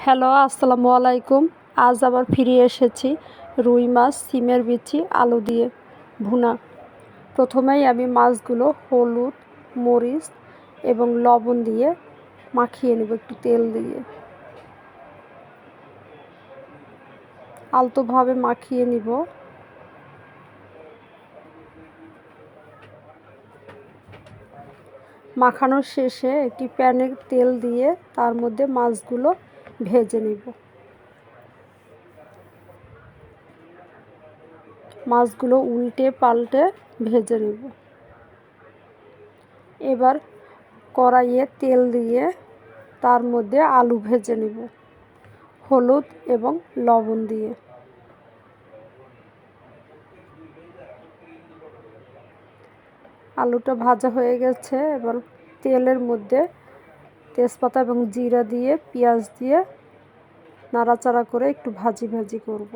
Hello, আসসালামু আলাইকুম। আজ আবার ফিরে এসেছি রুই মাছ, সিমের বিচি, আলু দিয়ে ভুনা। প্রথমেই আমি মাছগুলো হলুদ, মরিচ এবং লবণ দিয়ে মাখিয়ে নেব একটু তেল দিয়ে। আলতোভাবে মাখিয়ে নিব। মাখানোর শেষে একটি প্যানে তেল দিয়ে তার মধ্যে মাছগুলো ভেজে নিব। মাছগুলো উল্টে পাল্টে ভেজে নেব। এবার কড়াইয়ে তেল দিয়ে তার মধ্যে আলু ভেজে নেব হলুদ এবং লবণ দিয়ে। আলুটা ভাজা হয়ে গেছে। এবার তেলের মধ্যে তেজপাতা এবং জিরা দিয়ে পেঁয়াজ দিয়ে নাড়াচাড়া করে একটু ভাজি ভাজি করব।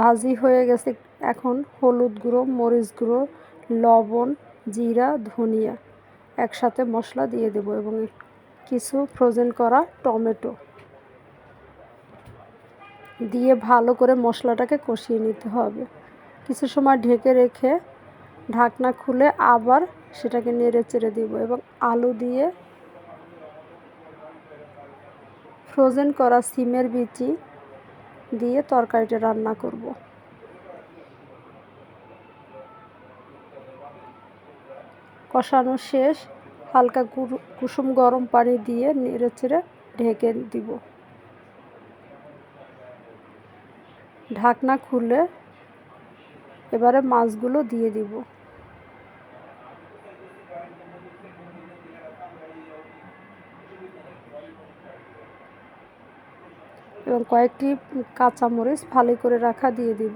ভাজি হয়ে গেছে। এখন হলুদ গুঁড়ো, মরিচ গুঁড়ো, লবণ, জিরা, ধনিয়া একসাথে মশলা দিয়ে দেব এবং কিছু ফ্রোজেন করা টমেটো দিয়ে ভালো করে মশলাটাকে কষিয়ে নিতে হবে। কিছু সময় ঢেকে রেখে ঢাকনা খুলে আবার সেটাকে নেড়ে চেড়ে দেব এবং আলু দিয়ে ফ্রোজেন করা সিমের বিচি দিয়ে তরকারিটা রান্না করব। কষানো শেষ। হালকা কুসুম গরম পানি দিয়ে নেড়ে চেড়ে ঢেকে দিব। ঢাকনা খুলে এবারে মাছগুলো দিয়ে দিব। এবং কয়েকটি কাঁচামরিচ ফালি করে রাখা দিয়ে দিব।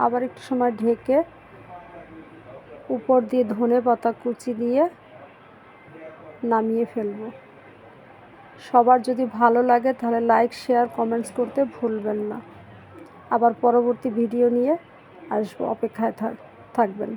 আবার একটু সময় ঢেকে উপর দিয়ে ধনেপাতা কুচি দিয়ে নামিয়ে ফেলব। সবার যদি ভালো লাগে তাহলে লাইক, শেয়ার, কমেন্টস করতে ভুলবেন না। আবার পরবর্তী ভিডিও নিয়ে আসবো, অপেক্ষায় থাকবেন।